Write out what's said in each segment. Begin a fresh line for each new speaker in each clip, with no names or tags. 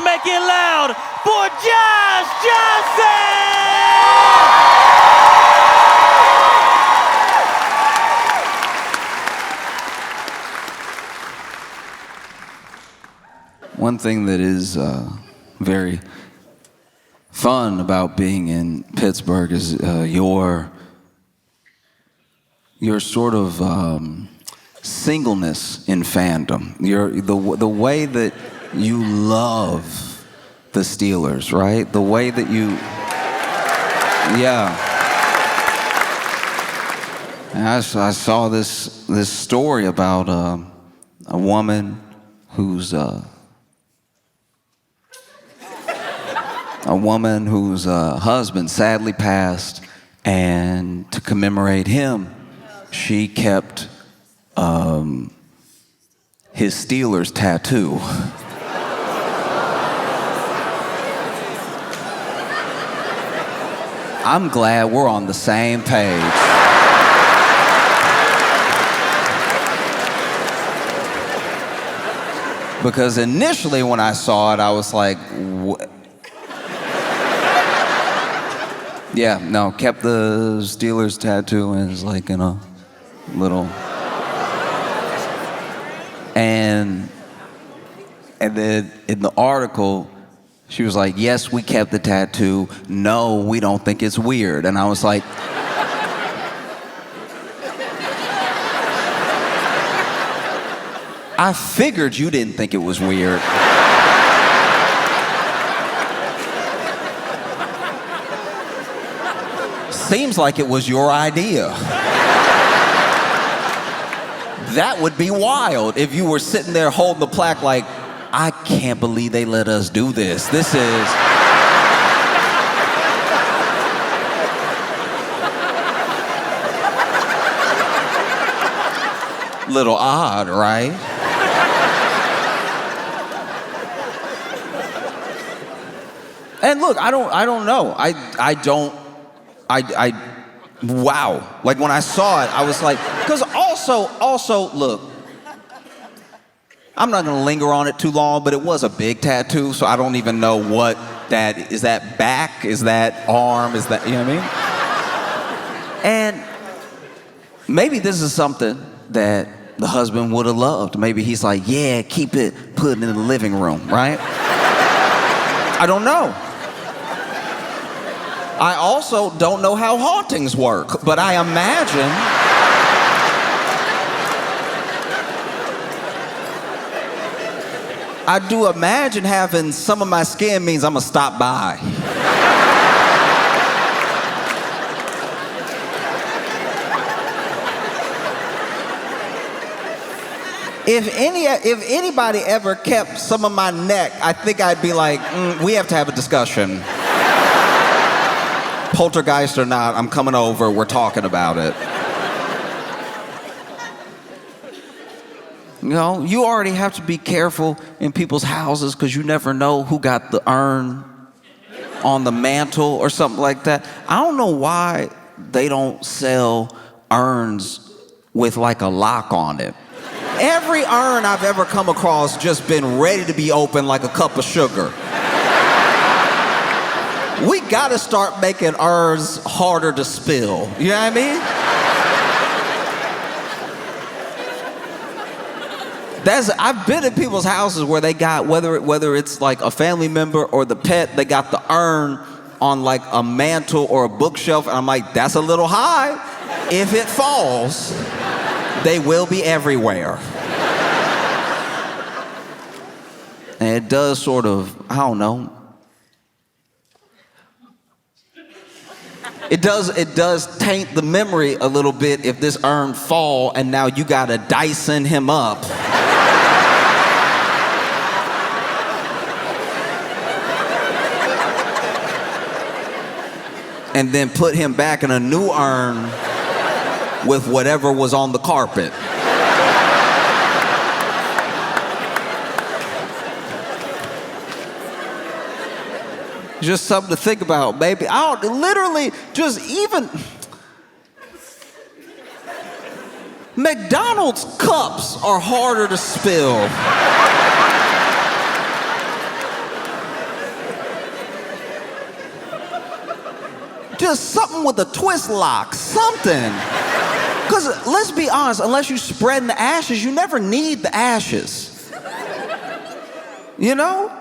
make it loud for Josh Johnson!
One thing that is very fun about being in Pittsburgh is your sort of singleness in fandom. The way that you love the Steelers, right? The way that you, yeah. And I saw this story about a woman whose husband sadly passed, and to commemorate him, she kept his Steelers tattoo. I'm glad we're on the same page. Because initially when I saw it, I was like, what? Yeah, no, kept the Steelers tattoo and it's like in a little. And then in the article, she was like, yes, we kept the tattoo. No, we don't think it's weird. And I was like, I figured you didn't think it was weird. Seems like it was your idea. That would be wild if you were sitting there holding the plaque like, I can't believe they let us do this. This is... little odd, right? And look, I don't know. Wow. Like when I saw it, I was like, because also, look, I'm not gonna linger on it too long, but it was a big tattoo, so I don't even know what that, is that back? Is that arm? Is that, you know what I mean? And maybe this is something that the husband would have loved. Maybe he's like, yeah, keep it, put it in the living room, right? I don't know. I also don't know how hauntings work, but I imagine I do imagine having some of my skin means I'm gonna stop by. If anybody ever kept some of my neck, I think I'd be like, we have to have a discussion. Poltergeist or not, I'm coming over, we're talking about it. You know, you already have to be careful in people's houses because you never know who got the urn on the mantle or something like that. I don't know why they don't sell urns with like a lock on it. Every urn I've ever come across just been ready to be opened like a cup of sugar. We gotta start making urns harder to spill. You know what I mean? I've been in people's houses where they got, whether it's like a family member or the pet, they got the urn on like a mantle or a bookshelf, and I'm like, that's a little high. If it falls, they will be everywhere. And it does sort of, I don't know. It does taint the memory a little bit if this urn fall and now you gotta Dyson him up. And then put him back in a new urn with whatever was on the carpet. Just something to think about, baby. Literally, just even McDonald's cups are harder to spill Just something with a twist lock, something. Because let's be honest, unless you're spreading the ashes, you never need the ashes. You know?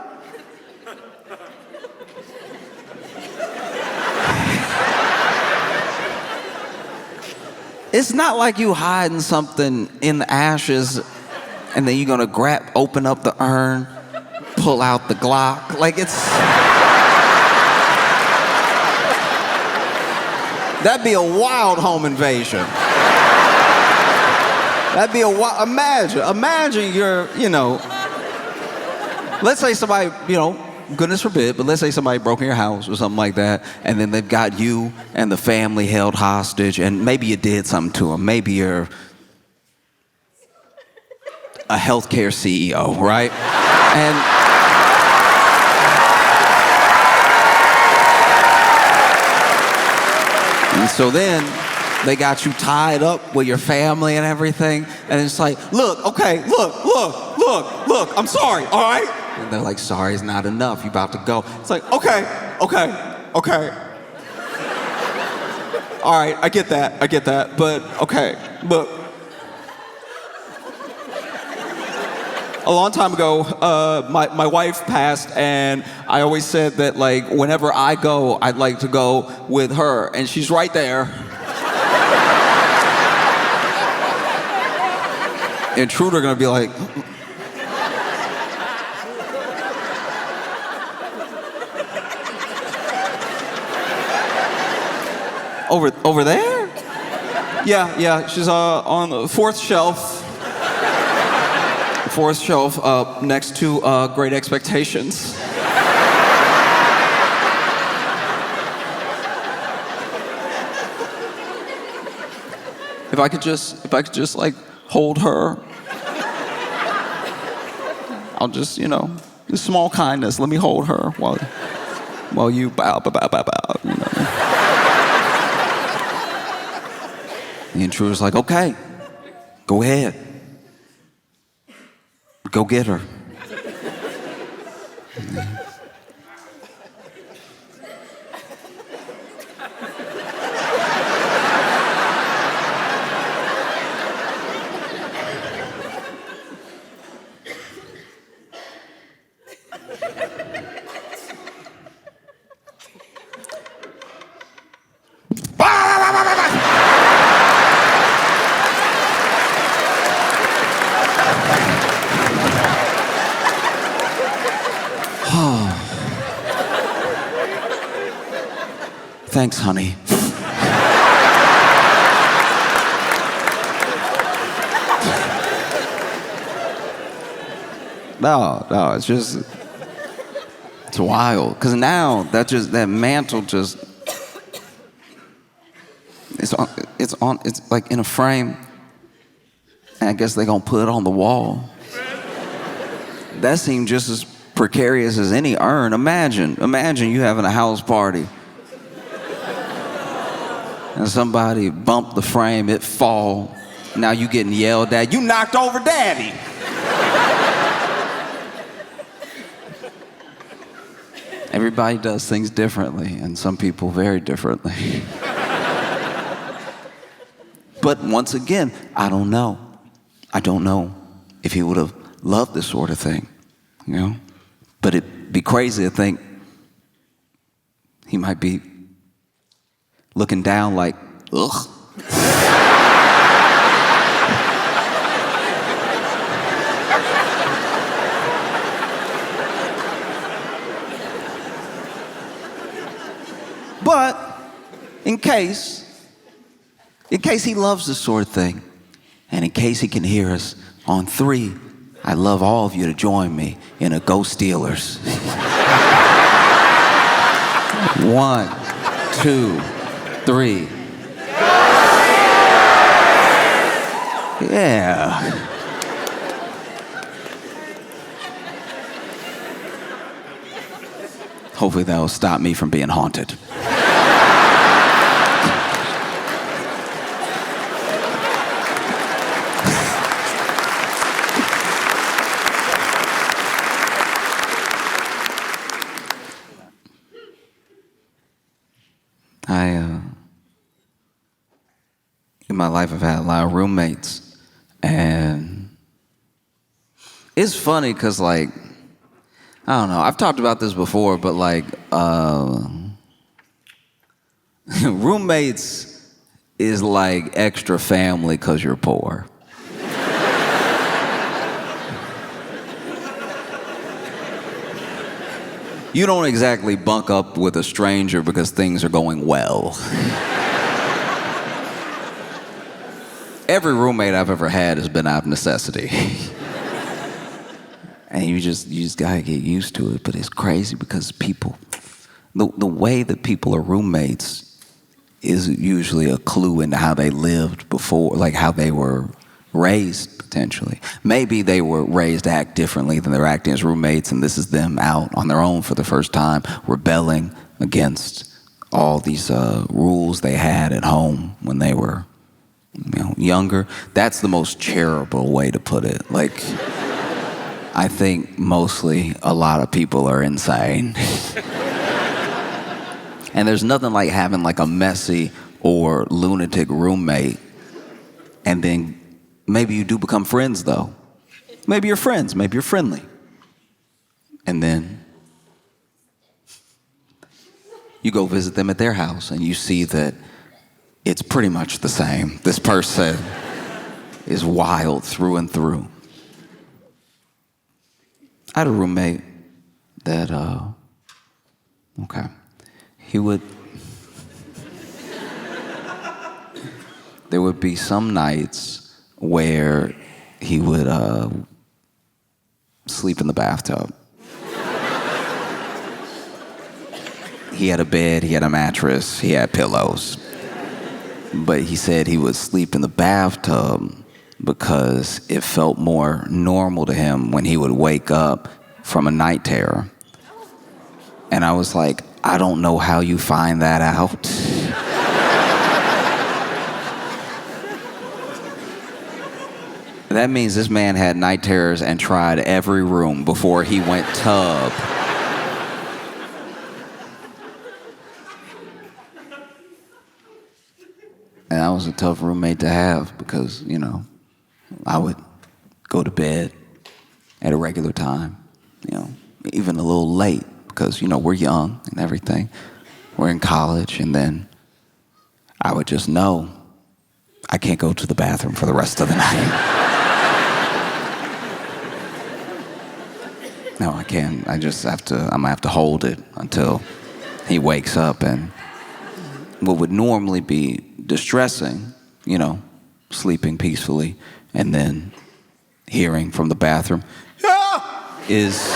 It's not like you hiding something in the ashes and then you're gonna open up the urn, pull out the Glock. Like that'd be a wild home invasion. That'd be imagine you're, let's say somebody, goodness forbid, but let's say somebody broke in your house or something like that, and then they've got you and the family held hostage, and maybe you did something to them. Maybe you're a healthcare CEO, right? And so then they got you tied up with your family and everything, and it's like, look, I'm sorry, all right? And they're like, sorry is not enough, you about to go. It's like, okay. All right, I get that, but okay, but a long time ago, my wife passed, and I always said that, like, whenever I go, I'd like to go with her, and she's right there. Intruder gonna be like, over there? Yeah, she's on the fourth shelf. Fourth shelf, next to Great Expectations. If I could just like hold her, I'll just, the small kindness. Let me hold her while you bow. The intruder's like, okay, go ahead. Go get her. Thanks, honey. No, it's wild. Because now that mantle it's like in a frame. And I guess they're gonna put it on the wall. That seemed just as precarious as any urn. Imagine you having a house party. And somebody bumped the frame, it fall. Now you getting yelled at. You knocked over daddy. Everybody does things differently, and some people very differently. But once again, I don't know. I don't know if he would have loved this sort of thing, But it'd be crazy to think he might be looking down like, ugh. But in case he loves this sort of thing, and in case he can hear us on 3, I'd love all of you to join me in a Go Steelers. 1, 2, 3. Yeah. Hopefully that will stop me from being haunted. my life, I've had a lot of roommates. And it's funny because, like, I don't know. I've talked about this before, but, like, roommates is like extra family because you're poor. You don't exactly bunk up with a stranger because things are going well. Every roommate I've ever had has been out of necessity. And you just gotta get used to it. But it's crazy because people, the way that people are roommates is usually a clue into how they lived before, like how they were raised, potentially. Maybe they were raised to act differently than they're acting as roommates, and this is them out on their own for the first time, rebelling against all these rules they had at home when they were, younger. That's the most charitable way to put it. Like, I think mostly a lot of people are insane. And there's nothing like having like a messy or lunatic roommate, and then maybe you do become friends, though. Maybe you're friends, maybe you're friendly. And then you go visit them at their house and you see that it's pretty much the same. This person is wild through and through. I had a roommate that, there would be some nights where he would sleep in the bathtub. He had a bed, he had a mattress, he had pillows. But he said he would sleep in the bathtub because it felt more normal to him when he would wake up from a night terror. And I was like, I don't know how you find that out. That means this man had night terrors and tried every room before he went tub. And that was a tough roommate to have because, I would go to bed at a regular time, even a little late because, we're young and everything. We're in college, and then I would just know I can't go to the bathroom for the rest of the night. No, I can't. I'm gonna have to hold it until he wakes up. And what would normally be distressing, sleeping peacefully, and then hearing from the bathroom, is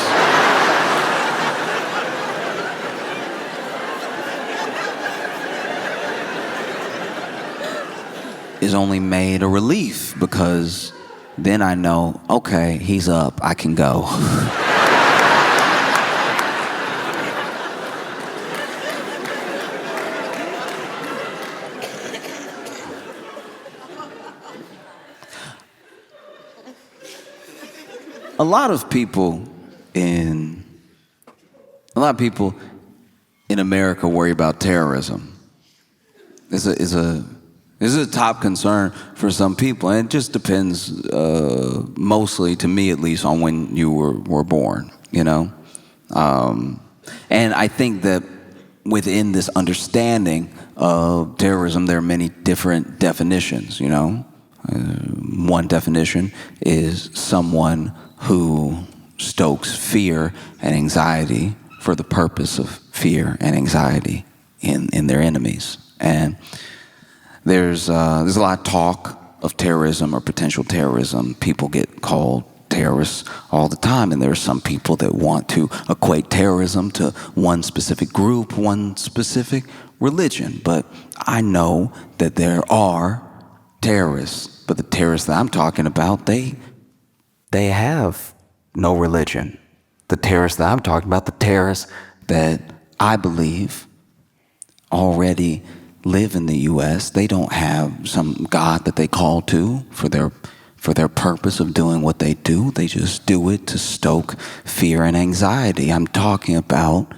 only made a relief because then I know, okay, he's up, I can go. A lot of people in America worry about terrorism. This is a top concern for some people, and it just depends, mostly, to me at least, on when you were born, And I think that within this understanding of terrorism, there are many different definitions, One definition is someone who stokes fear and anxiety for the purpose of fear and anxiety in their enemies. And there's a lot of talk of terrorism or potential terrorism. People get called terrorists all the time, and there are some people that want to equate terrorism to one specific group, one specific religion. But I know that there are terrorists, but the terrorists that I'm talking about, they have no religion. The terrorists that I'm talking about, the terrorists that I believe already live in the U.S., they don't have some God that they call to for their purpose of doing what they do. They just do it to stoke fear and anxiety. I'm talking about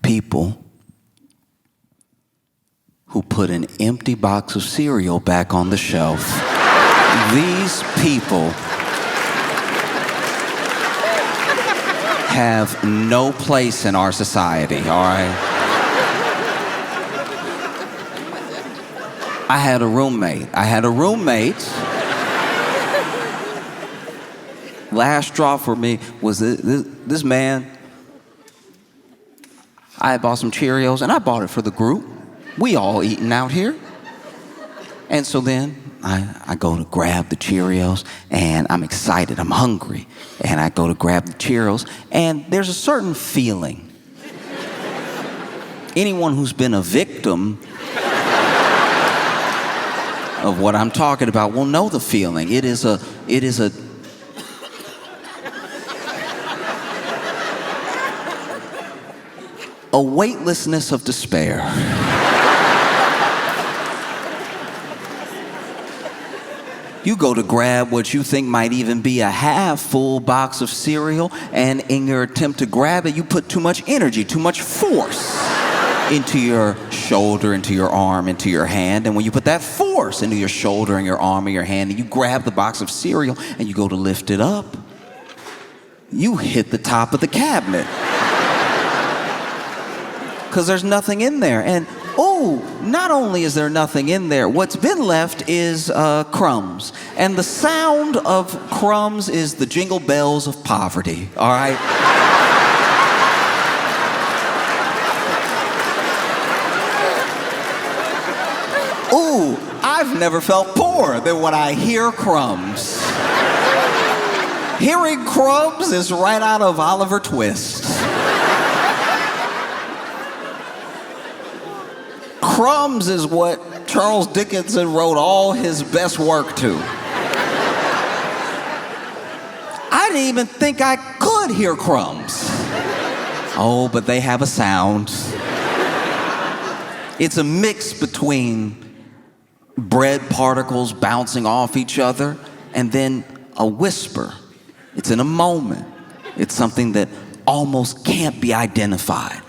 people who put an empty box of cereal back on the shelf. These people have no place in our society, all right? I had a roommate. Last straw for me was this man. I had bought some Cheerios, and I bought it for the group. We all eating out here. And so then I go to grab the Cheerios, and I'm excited, I'm hungry. And I go to grab the Cheerios, and there's a certain feeling. Anyone who's been a victim of what I'm talking about will know the feeling. It is a weightlessness of despair. You go to grab what you think might even be a half-full box of cereal, and in your attempt to grab it, you put too much energy, too much force into your shoulder, into your arm, into your hand. And when you put that force into your shoulder and your arm and your hand, and you grab the box of cereal and you go to lift it up, you hit the top of the cabinet. Because there's nothing in there. And not only is there nothing in there, what's been left is crumbs. And the sound of crumbs is the jingle bells of poverty, all right? I've never felt poorer than when I hear crumbs. Hearing crumbs is right out of Oliver Twist. Crumbs is what Charles Dickens wrote all his best work to. I didn't even think I could hear crumbs. Oh, but they have a sound. It's a mix between bread particles bouncing off each other and then a whisper. It's in a moment. It's something that almost can't be identified.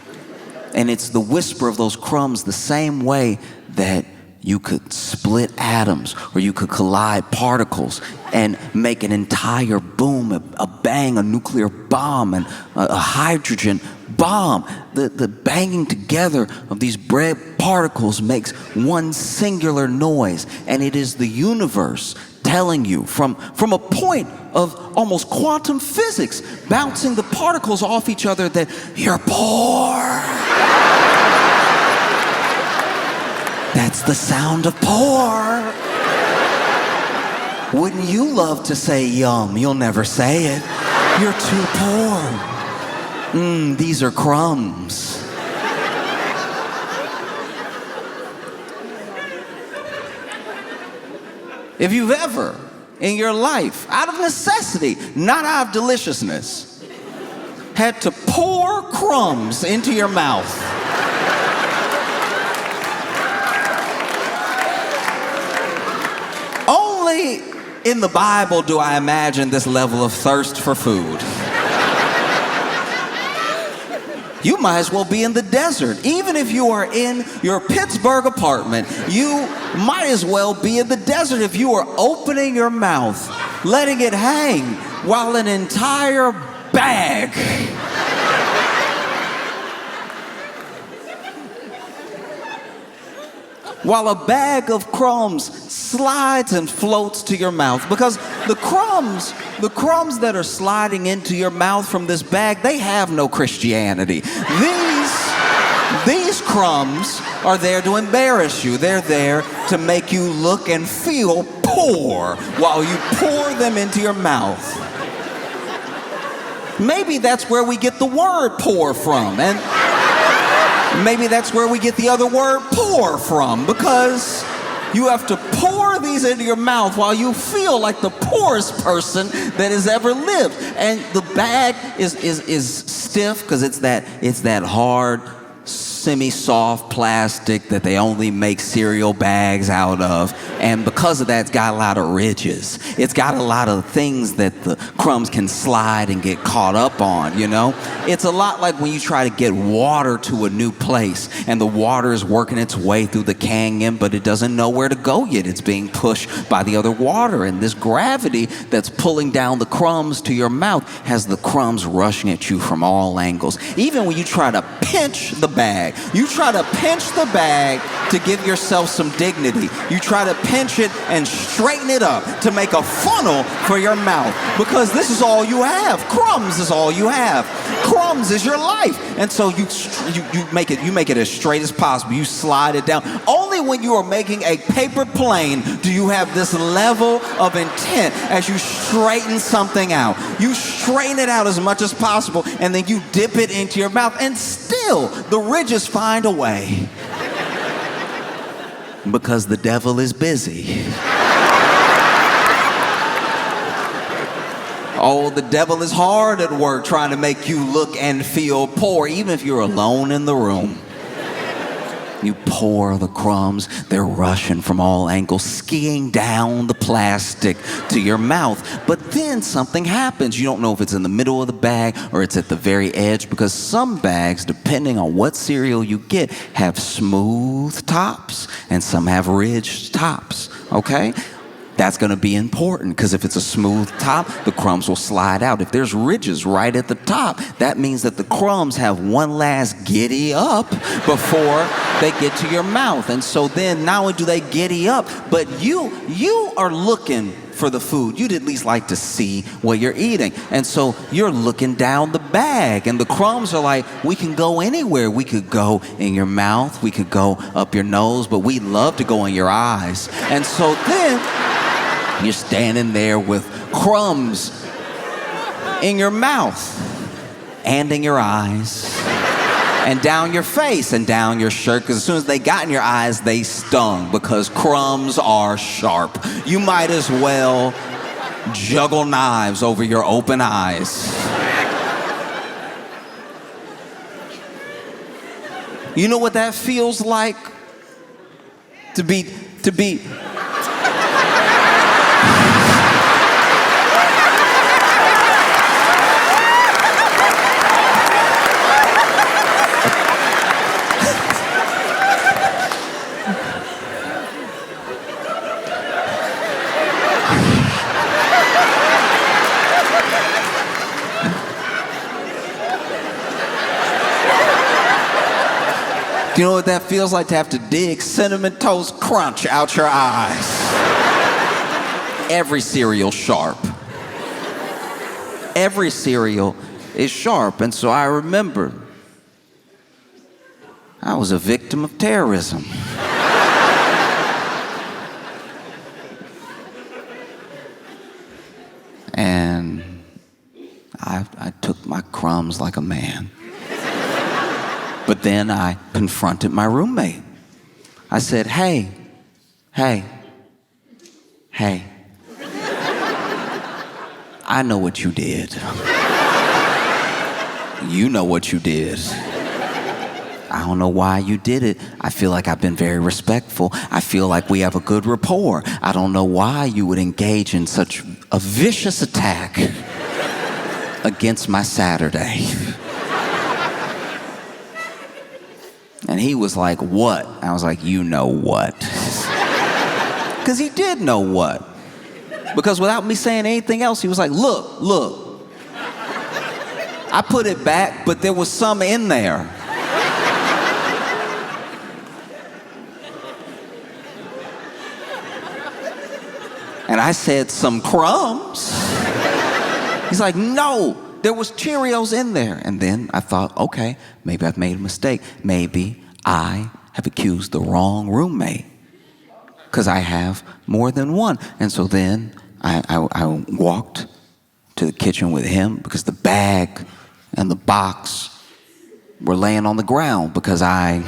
And it's the whisper of those crumbs, the same way that you could split atoms or you could collide particles and make an entire boom, a bang, a nuclear bomb, and a hydrogen bomb. The banging together of these bread particles makes one singular noise, and it is the universe telling you from a point of almost quantum physics, bouncing the particles off each other, that you're poor. That's the sound of poor. Wouldn't you love to say yum? You'll never say it. You're too poor. These are crumbs. If you've ever, in your life, out of necessity, not out of deliciousness, had to pour crumbs into your mouth, only in the Bible do I imagine this level of thirst for food. You might as well be in the desert. Even if you are in your Pittsburgh apartment, you might as well be in the desert if you are opening your mouth, letting it hang, while an entire bag of crumbs slides and floats to your mouth. Because the crumbs that are sliding into your mouth from this bag, they have no Christianity. These crumbs are there to embarrass you. They're there to make you look and feel poor while you pour them into your mouth. Maybe that's where we get the word poor from, and maybe that's where we get the other word poor from, because you have to pour these into your mouth while you feel like the poorest person that has ever lived. And the bag is stiff because it's that hard, semi-soft plastic that they only make cereal bags out of. And because of that, it's got a lot of ridges. It's got a lot of things that the crumbs can slide and get caught up on, you know? It's a lot like when you try to get water to a new place and the water is working its way through the canyon, but it doesn't know where to go yet. It's being pushed by the other water. And this gravity that's pulling down the crumbs to your mouth has the crumbs rushing at you from all angles. Even when you try to pinch the bag, to give yourself some dignity. You try to pinch it and straighten it up to make a funnel for your mouth, because this is all you have. Crumbs is all you have. Crumbs is your life. And so you make it as straight as possible. You slide it down. Only when you are making a paper plane do you have this level of intent as you straighten something out. You straighten it out as much as possible, and then you dip it into your mouth, and still the ridges find a way. Because the devil is busy. Oh, the devil is hard at work trying to make you look and feel poor, even if you're alone in the room. You pour the crumbs, they're rushing from all angles, skiing down the plastic to your mouth. But then something happens. You don't know if it's in the middle of the bag or it's at the very edge, because some bags, depending on what cereal you get, have smooth tops and some have ridged tops, okay? That's going to be important, because if it's a smooth top, the crumbs will slide out. If there's ridges right at the top, that means that the crumbs have one last giddy up before they get to your mouth. And so then not only do they giddy up, but you are looking for the food. You'd at least like to see what you're eating. And so you're looking down the bag, and the crumbs are like, we can go anywhere. We could go in your mouth, we could go up your nose, but we love to go in your eyes. And so then you're standing there with crumbs in your mouth and in your eyes and down your face and down your shirt, because as soon as they got in your eyes, they stung, because crumbs are sharp. You might as well juggle knives over your open eyes. You know what that feels like? To be Do you know what that feels like, to have to dig Cinnamon Toast Crunch out your eyes? Every cereal sharp. Every cereal is sharp. And so I remember I was a victim of terrorism. And I took my crumbs like a man. But then I confronted my roommate. I said, hey. I know what you did. You know what you did. I don't know why you did it. I feel like I've been very respectful. I feel like we have a good rapport. I don't know why you would engage in such a vicious attack against my Saturday. And he was like, what? I was like, you know what? Because he did know what. Because without me saying anything else, he was like, look. I put it back, but there was some in there. And I said, some crumbs? He's like, no. There was Cheerios in there. And then I thought, okay, maybe I've made a mistake. Maybe I have accused the wrong roommate, because I have more than one. And so then I walked to the kitchen with him, because the bag and the box were laying on the ground, because I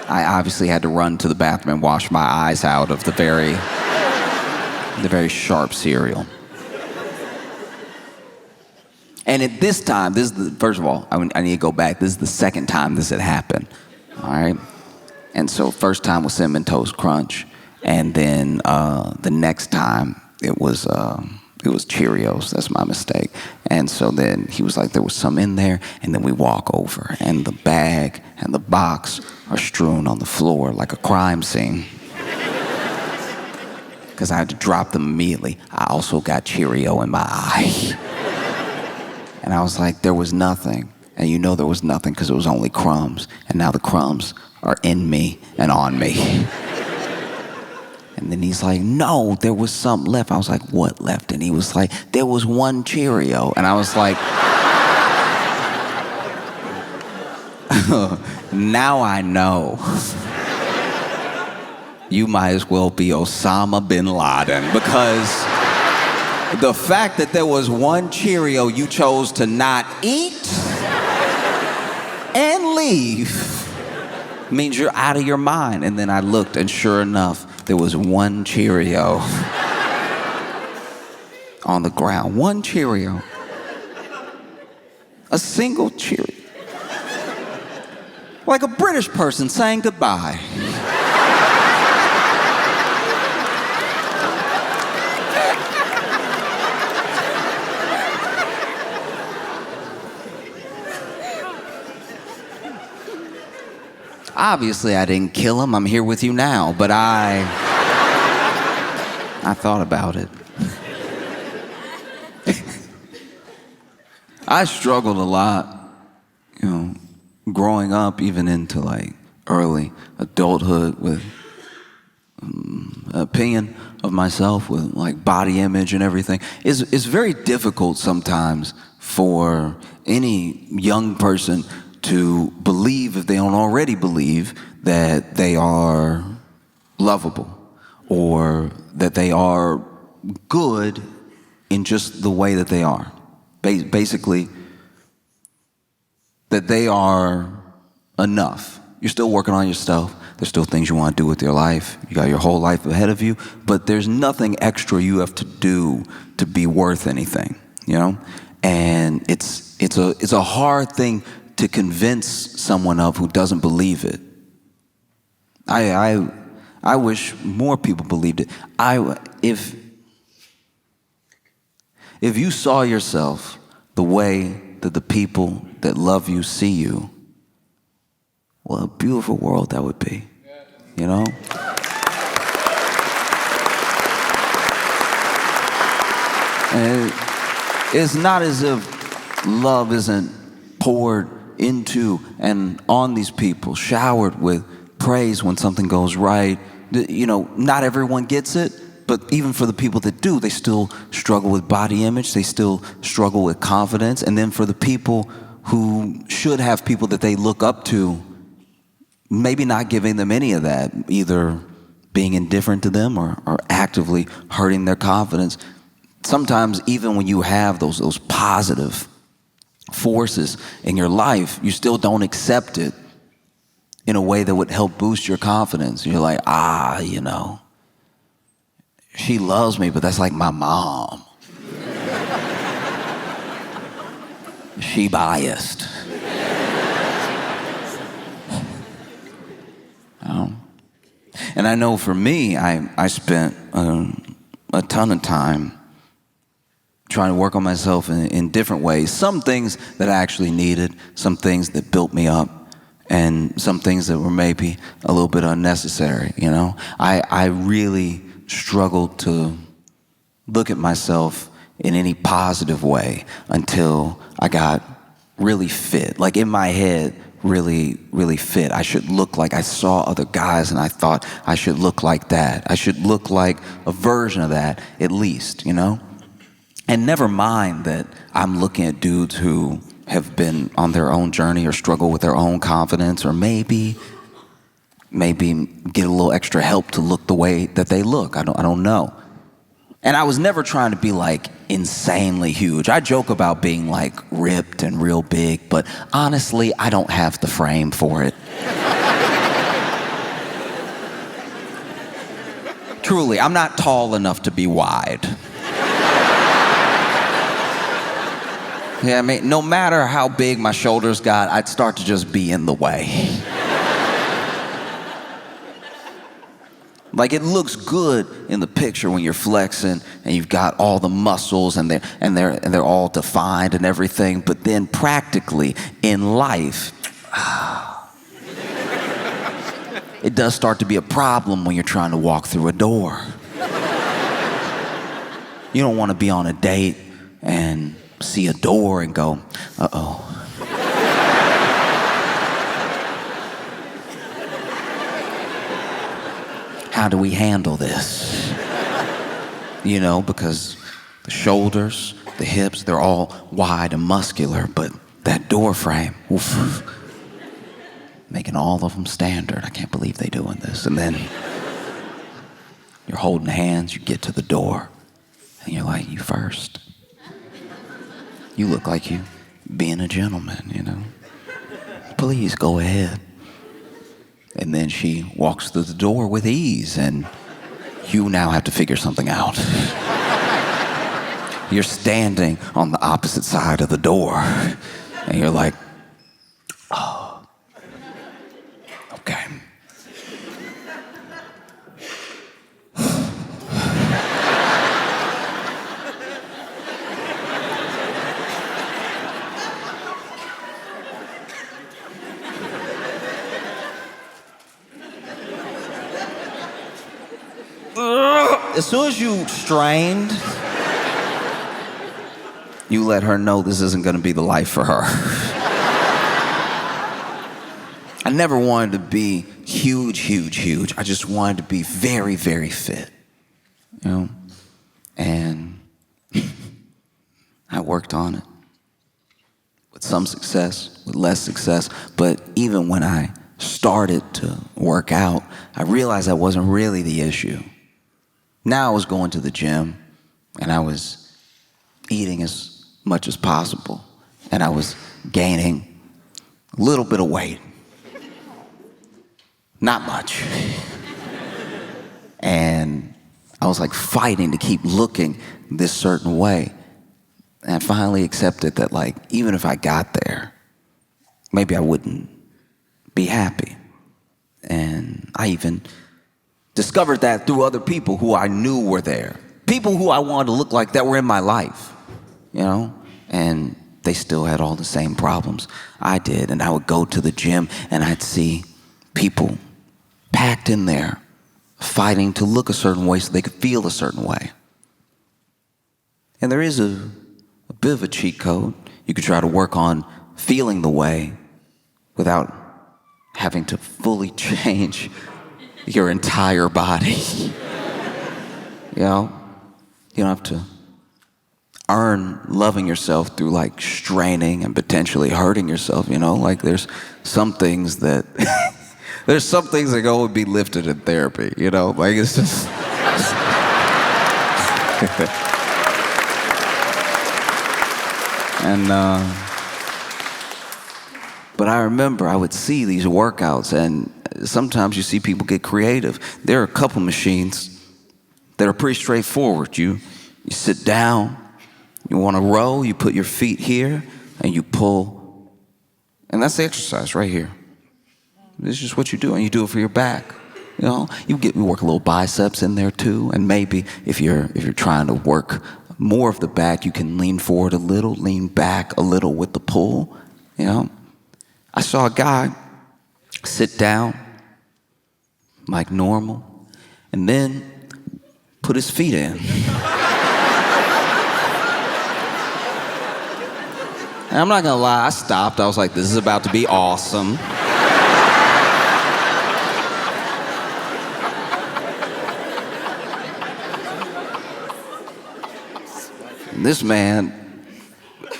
obviously had to run to the bathroom and wash my eyes out of the very sharp cereal. And at this time, first of all, I need to go back. This is the second time this had happened, all right? And so first time was Cinnamon Toast Crunch, and then the next time it was Cheerios. That's my mistake. And so then he was like, there was some in there, and then we walk over, and the bag and the box are strewn on the floor like a crime scene. Because I had to drop them immediately. I also got Cheerio in my eye. And I was like, there was nothing. And you know there was nothing because it was only crumbs. And now the crumbs are in me and on me. And then he's like, no, there was something left. I was like, what left? And he was like, there was one Cheerio. And I was like, now I know. You might as well be Osama bin Laden, because the fact that there was one Cheerio you chose to not eat and leave means you're out of your mind. And then I looked, and sure enough, there was one Cheerio on the ground. One Cheerio. A single Cheerio. Like a British person saying goodbye. Obviously, I didn't kill him. I'm here with you now, but I thought about it. I struggled a lot, growing up, even into like early adulthood, with opinion of myself, with like body image and everything. It's very difficult sometimes for any young person to believe, if they don't already believe, that they are lovable or that they are good in just the way that they are. Basically, that they are enough. You're still working on yourself. There's still things you want to do with your life. You got your whole life ahead of you, but there's nothing extra you have to do to be worth anything, And it's a hard thing to convince someone of who doesn't believe it. I wish more people believed it. If you saw yourself the way that the people that love you see you, what a beautiful world that would be, And it's not as if love isn't poured into and on these people, showered with praise when something goes right. Not everyone gets it, but even for the people that do, they still struggle with body image, they still struggle with confidence. And then for the people who should have people that they look up to, maybe not giving them any of that, either being indifferent to them or actively hurting their confidence. Sometimes even when you have those positive forces in your life, you still don't accept it in a way that would help boost your confidence. You're like, she loves me, but that's like my mom. She biased. And I know for me, I spent a ton of time trying to work on myself in different ways. Some things that I actually needed, some things that built me up, and some things that were maybe a little bit unnecessary, I really struggled to look at myself in any positive way until I got really fit. Like in my head, really, really fit. I should look like, I saw other guys and I thought I should look like that. I should look like a version of that, at least, And never mind that I'm looking at dudes who have been on their own journey or struggle with their own confidence, or maybe get a little extra help to look the way that they look. I don't know. And I was never trying to be like insanely huge. I joke about being like ripped and real big, but honestly, I don't have the frame for it. Truly, I'm not tall enough to be wide. Yeah, no matter how big my shoulders got, I'd start to just be in the way. Like it looks good in the picture when you're flexing and you've got all the muscles and they're all defined and everything, but then practically in life, it does start to be a problem when you're trying to walk through a door. You don't want to be on a date and see a door and go, uh-oh. How do we handle this? You know, because the shoulders, the hips, they're all wide and muscular, but that door frame, oof, making all of them standard. I can't believe they're doing this. And then you're holding hands, you get to the door, and you're like, you first. You look like you being a gentleman, you know. Please go ahead. And then she walks through the door with ease, and you now have to figure something out. You're standing on the opposite side of the door, and you're like, oh, okay. As soon as you strained, you let her know this isn't going to be the life for her. I never wanted to be huge. I just wanted to be very, very fit, you know? And I worked on it with some success, with less success. But even when I started to work out, I realized that wasn't really the issue. Now I was going to the gym, and I was eating as much as possible, and I was gaining a little bit of weight. Not much. And I was like fighting to keep looking this certain way. And I finally accepted that, like, even if I got there, maybe I wouldn't be happy. And I even discovered that through other people who I knew were there. People who I wanted to look like that were in my life, you know? And they still had all the same problems I did. And I would go to the gym and I'd see people packed in there fighting to look a certain way so they could feel a certain way. And there is a bit of a cheat code. You could try to work on feeling the way without having to fully change your entire body. You know? You don't have to earn loving yourself through like straining and potentially hurting yourself, you know? Like there's some things that there's some things that go and be lifted in therapy, you know? Like it's just and but I remember I would see these workouts, and sometimes you see people get creative. There are a couple machines that are pretty straightforward. You sit down, you want to row, you put your feet here, and you pull. And that's the exercise right here. This is just what you do, and you do it for your back. You know, you work a little biceps in there too, and maybe if you're trying to work more of the back, you can lean forward a little, lean back a little with the pull, you know. I saw a guy sit down like normal and then put his feet in. And I'm not gonna lie, I stopped. I was like, this is about to be awesome. This man,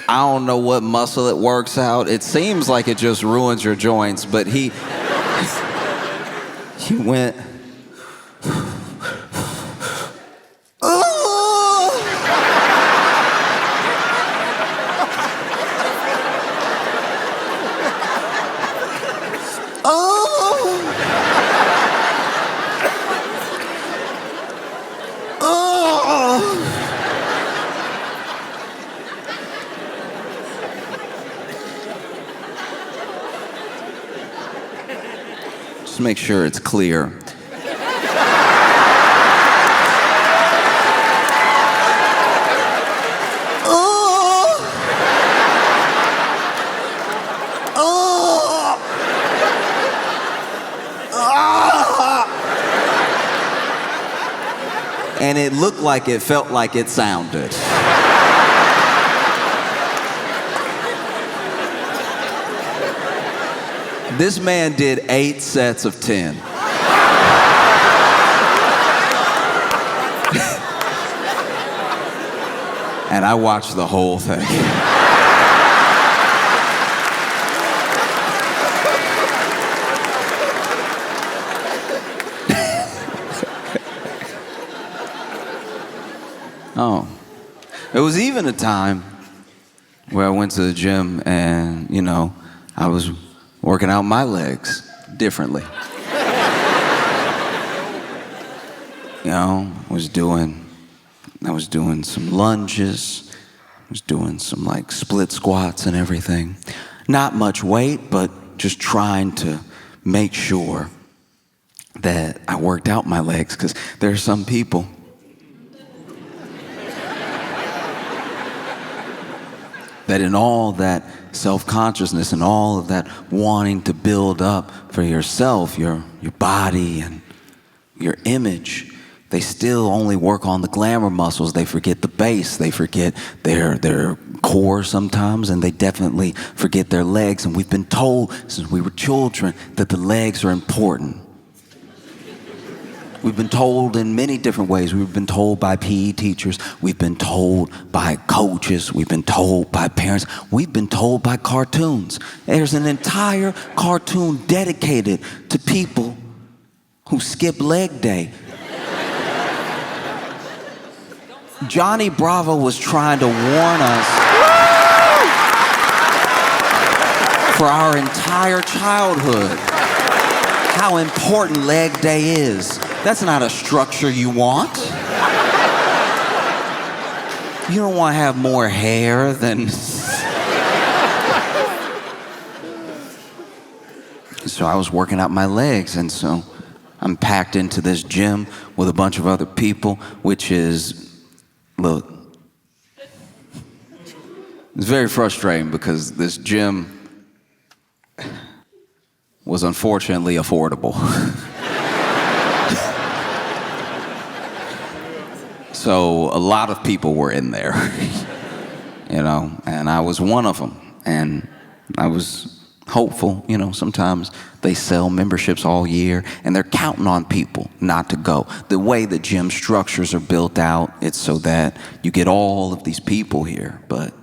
I don't know what muscle it works out. It seems like it just ruins your joints, but he went, Just make sure it's clear. and it looked like it felt like it sounded. This man did 8 sets of 10. And I watched the whole thing. Oh, there was even a time where I went to the gym and, I was working out my legs differently. I was doing some lunges, I was doing some like split squats and everything. Not much weight, but just trying to make sure that I worked out my legs, because there are some people that in all that self-consciousness and all of that wanting to build up for yourself, your body and your image, they still only work on the glamour muscles. They forget the base. They forget their core sometimes, and they definitely forget their legs. And we've been told since we were children that the legs are important. We've been told in many different ways. We've been told by PE teachers. We've been told by coaches. We've been told by parents. We've been told by cartoons. There's an entire cartoon dedicated to people who skip leg day. Johnny Bravo was trying to warn us for our entire childhood how important leg day is. That's not a structure you want. You don't want to have more hair than... So I was working out my legs, and so I'm packed into this gym with a bunch of other people, which is, look, it's very frustrating because this gym was unfortunately affordable. So a lot of people were in there, and I was one of them. And I was hopeful, sometimes they sell memberships all year and they're counting on people not to go. The way the gym structures are built out, it's so that you get all of these people here, but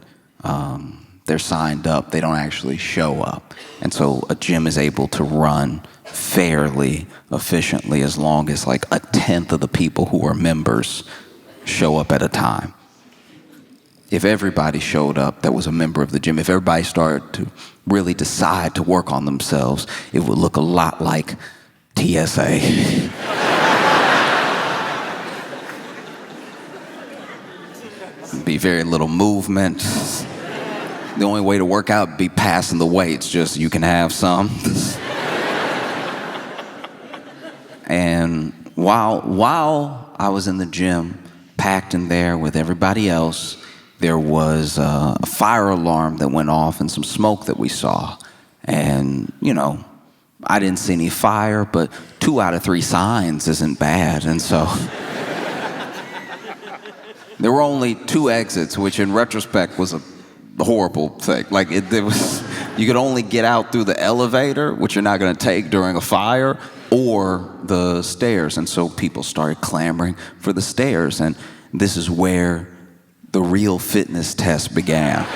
they're signed up, they don't actually show up. And so a gym is able to run fairly efficiently as long as like 1/10 of the people who are members show up at a time. If everybody showed up that was a member of the gym, if everybody started to really decide to work on themselves, it would look a lot like TSA. Be very little movement. The only way to work out would be passing the weights, just you can have some. And while I was in the gym, packed in there with everybody else, there was a fire alarm that went off and some smoke that we saw. And, I didn't see any fire, but 2 out of 3 signs isn't bad. And so there were only 2 exits, which in retrospect was a horrible thing. Like you could only get out through the elevator, which you're not going to take during a fire, or the stairs. And so people started clamoring for the stairs. And this is where the real fitness test began.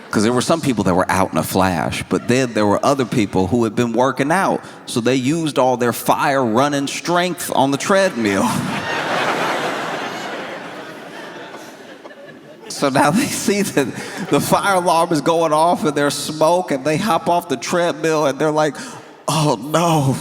Because there were some people that were out in a flash, but then there were other people who had been working out. So they used all their fire running strength on the treadmill. So now they see that the fire alarm is going off and there's smoke, and they hop off the treadmill and they're like, oh no.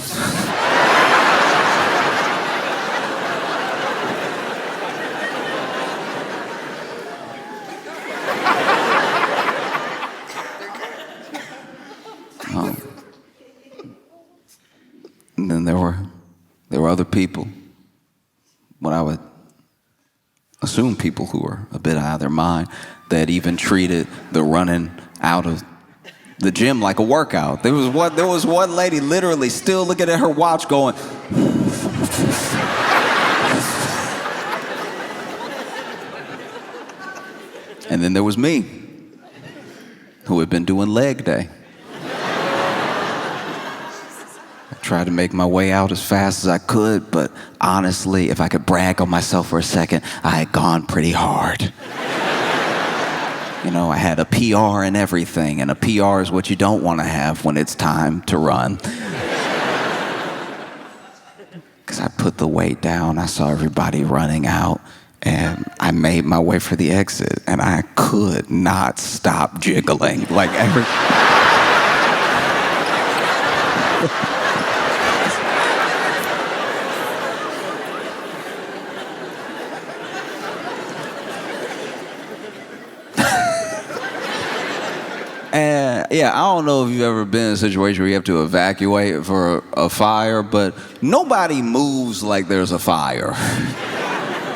And then there were other people, what I would assume people who were a bit out of their mind, that even treated the running out of the gym like a workout. There was one lady literally still looking at her watch going. And then there was me, who had been doing leg day. I tried to make my way out as fast as I could, but honestly, if I could brag on myself for a second, I had gone pretty hard. You know, I had a PR and everything, and a PR is what you don't want to have when it's time to run. Because I put the weight down, I saw everybody running out, and I made my way for the exit, and I could not stop jiggling. Like every... And yeah, I don't know if you've ever been in a situation where you have to evacuate for a fire, but nobody moves like there's a fire.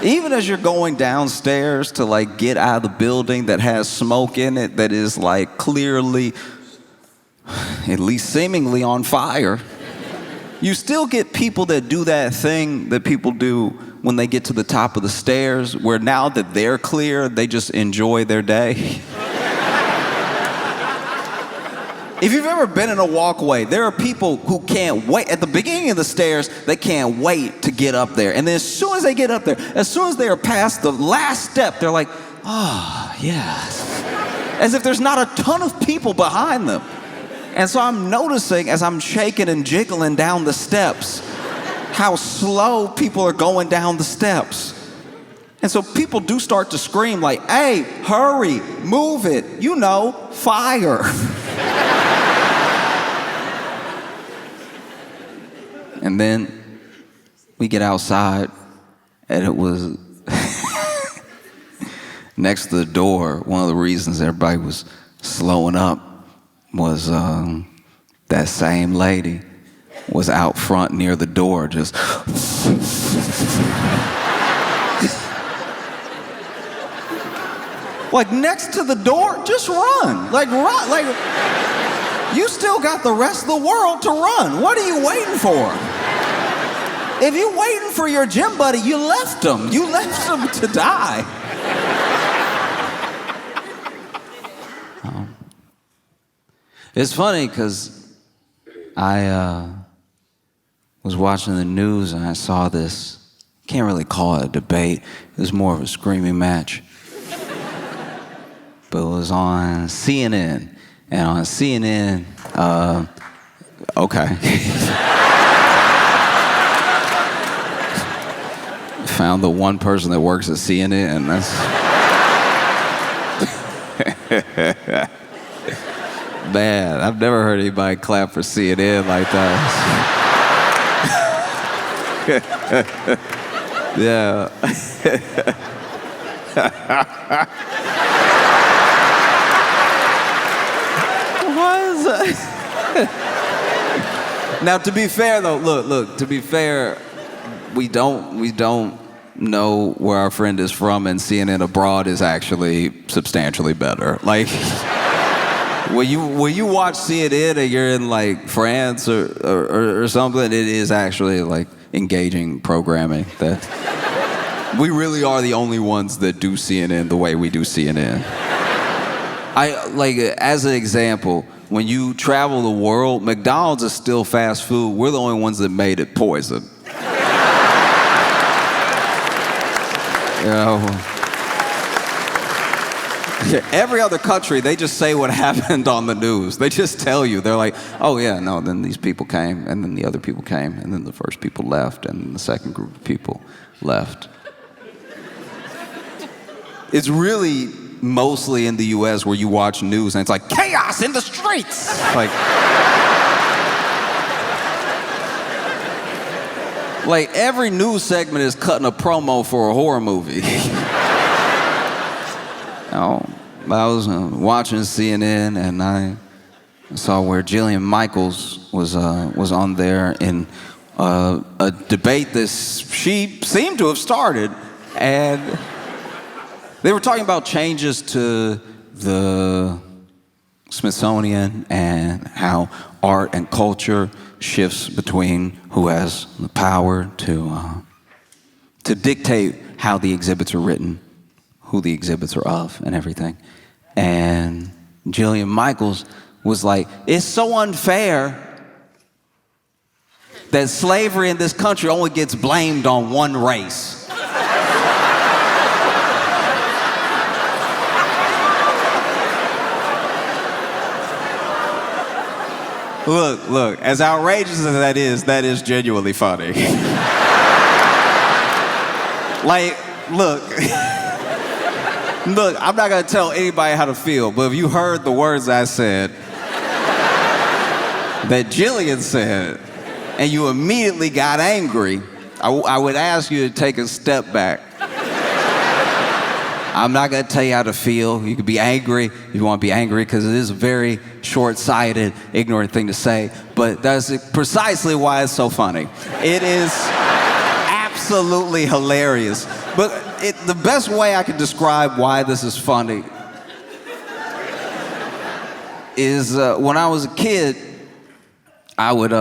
Even as you're going downstairs to like get out of the building that has smoke in it that is like clearly, at least seemingly on fire, you still get people that do that thing that people do when they get to the top of the stairs, where now that they're clear, they just enjoy their day. If you've ever been in a walkway, there are people who can't wait. At the beginning of the stairs, they can't wait to get up there. And then as soon as they get up there, as soon as they are past the last step, they're like, oh, yes. As if there's not a ton of people behind them. And so I'm noticing as I'm shaking and jiggling down the steps, how slow people are going down the steps. And so people do start to scream like, hey, hurry, move it, you know, fire. And then we get outside, and it was next to the door. One of the reasons everybody was slowing up was that same lady was out front near the door, just like next to the door, just run, like you still got the rest of the world to run. What are you waiting for? If you're waiting for your gym buddy, you left him. You left him to die. It's funny because I was watching the news and I saw this, can't really call it a debate, it was more of a screaming match. But it was on CNN. And on CNN, okay. Found the one person that works at CNN, and that's... Man, I've never heard anybody clap for CNN like that. Yeah. Now, to be fair, though, look. To be fair, we don't know where our friend is from, and CNN abroad is actually substantially better. Like, when you watch CNN and you're in like France or something, it is actually like engaging programming. That we really are the only ones that do CNN the way we do CNN. I like, as an example, when you travel the world, McDonald's is still fast food. We're the only ones that made it poison. You know, every other country, they just say what happened on the news. They just tell you. They're like, oh yeah, no, then these people came, and then the other people came, and then the first people left, and then the second group of people left. It's really mostly in the US where you watch news and it's like, chaos in the streets! Like every news segment is cutting a promo for a horror movie. I was watching CNN and I saw where Jillian Michaels was on there in a debate that she seemed to have started, and they were talking about changes to the Smithsonian and how art and culture shifts between who has the power to dictate how the exhibits are written, who the exhibits are of, and everything. And Jillian Michaels was like, it's so unfair that slavery in this country only gets blamed on one race. Look, as outrageous as that is genuinely funny. Like, look, I'm not gonna tell anybody how to feel, but if you heard the words I said, that Jillian said, and you immediately got angry, I would ask you to take a step back. I'm not gonna tell you how to feel. You could be angry if you want to be angry, because it is a very short-sighted, ignorant thing to say, but that's precisely why it's so funny. It is absolutely hilarious. But the best way I can describe why this is funny is when I was a kid, I would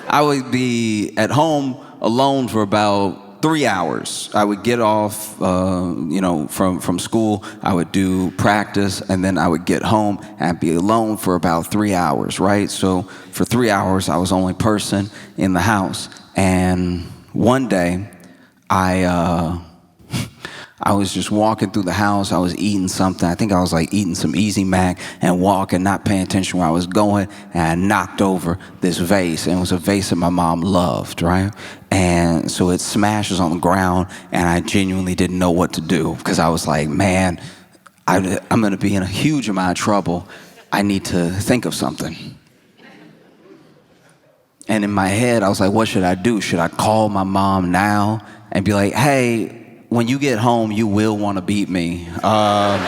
I would be at home alone for about 3 hours. I would get off, from school. I would do practice, and then I would get home and be alone for about 3 hours, right? So for 3 hours, I was the only person in the house. And one day, I was just walking through the house. I was eating something. I think I was like eating some Easy Mac and walking, not paying attention where I was going. And I knocked over this vase. And it was a vase that my mom loved, right? And so it smashes on the ground. And I genuinely didn't know what to do, because I was like, man, I'm going to be in a huge amount of trouble. I need to think of something. And in my head, I was like, what should I do? Should I call my mom now and be like, hey, when you get home, you will want to beat me. But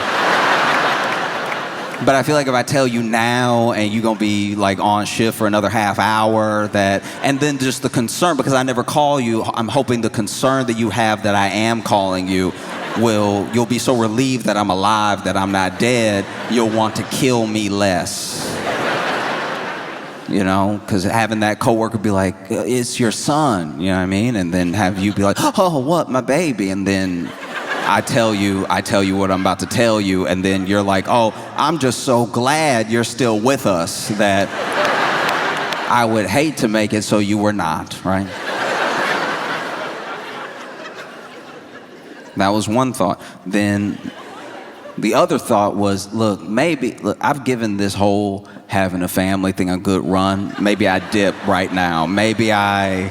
I feel like if I tell you now and you're going to be like on shift for another half hour, and then just the concern, because I never call you, I'm hoping the concern that you have that I am calling you you'll be so relieved that I'm alive, that I'm not dead, you'll want to kill me less. You know, because having that coworker be like, it's your son, you know what I mean? And then have you be like, oh, what, my baby? And then I tell you what I'm about to tell you, and then you're like, oh, I'm just so glad you're still with us that I would hate to make it so you were not, right? That was one thought. Then the other thought was, look, I've given this whole having a family thing a good run. Maybe I dip right now. Maybe I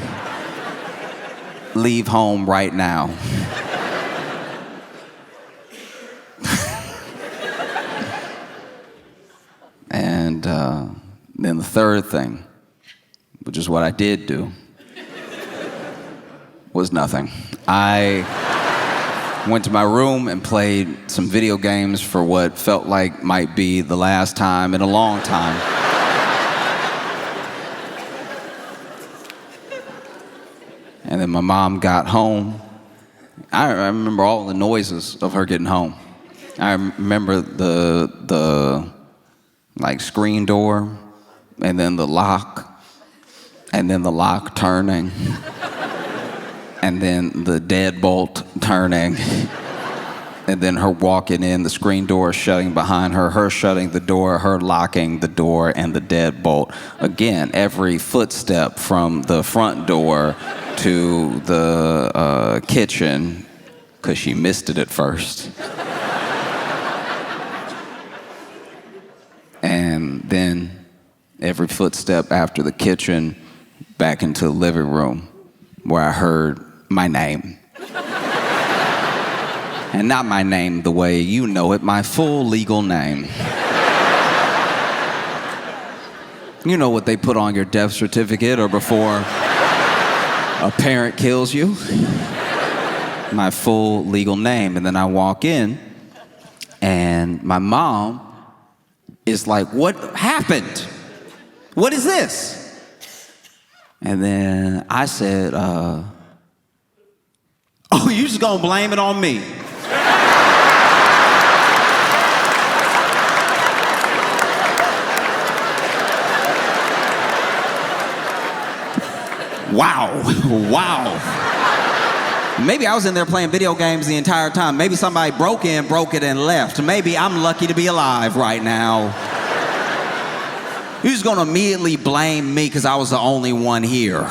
leave home right now. And then the third thing, which is what I did do, was nothing. I went to my room and played some video games for what felt like might be the last time in a long time. And then my mom got home. I remember all the noises of her getting home. I remember the screen door, and then the lock, and then the lock turning, and then the deadbolt turning, and then her walking in, the screen door shutting behind her, her shutting the door, her locking the door, and the deadbolt. Again, every footstep from the front door to the kitchen, because she missed it at first. And then every footstep after the kitchen back into the living room, where I heard my name. And not my name the way you know it, my full legal name. You know what they put on your death certificate or before a parent kills you? My full legal name. And then I walk in, and my mom is like, what happened? What is this? And then I said, oh, you just gonna blame it on me? Wow, wow. Maybe I was in there playing video games the entire time. Maybe somebody broke it, and left. Maybe I'm lucky to be alive right now. You're just gonna immediately blame me because I was the only one here.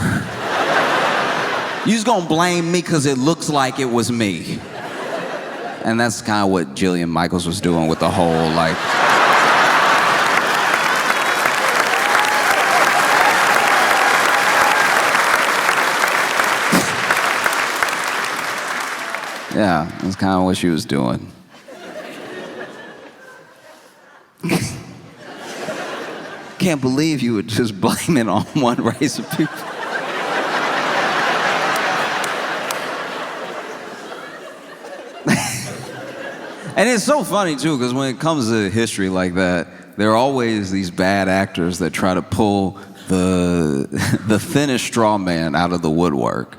You're just gonna blame me because it looks like it was me. And that's kind of what Jillian Michaels was doing with the whole, like... Yeah, that's kind of what she was doing. Can't believe you would just blame it on one race of people. And it's so funny, too, because when it comes to history like that, there are always these bad actors that try to pull the thinnest straw man out of the woodwork,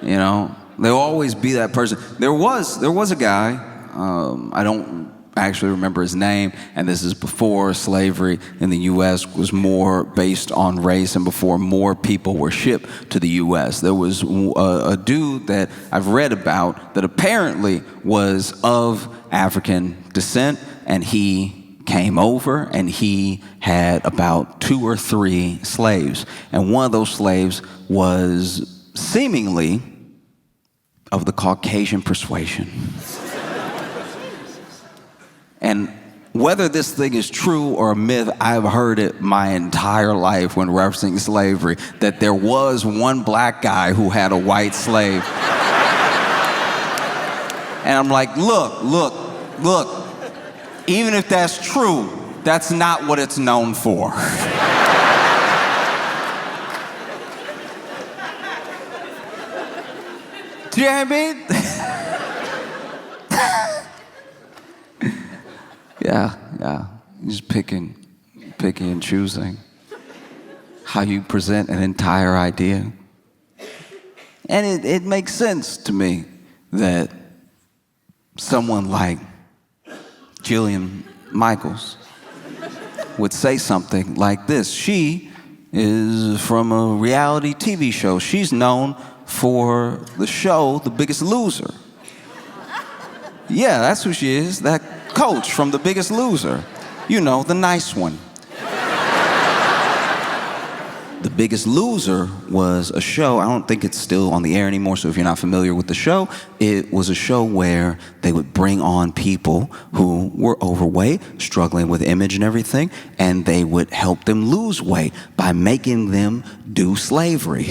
you know? There'll always be that person. There was a guy, I don't actually remember his name, and this is before slavery in the U.S. was more based on race and before more people were shipped to the U.S. There was a dude that I've read about that apparently was of African descent, and he came over and he had about 2 or 3 slaves. And one of those slaves was seemingly of the Caucasian persuasion. And whether this thing is true or a myth, I've heard it my entire life when referencing slavery, that there was one black guy who had a white slave. And I'm like, look, even if that's true, that's not what it's known for. Do you know what I mean? Yeah. You're just picking and choosing how you present an entire idea. And it makes sense to me that someone like Jillian Michaels would say something like this. She is from a reality TV show. She's known for the show The Biggest Loser. Yeah, that's who she is, that coach from The Biggest Loser. You know, the nice one. The Biggest Loser was a show, I don't think it's still on the air anymore, so if you're not familiar with the show, it was a show where they would bring on people who were overweight, struggling with image and everything, and they would help them lose weight by making them do slavery.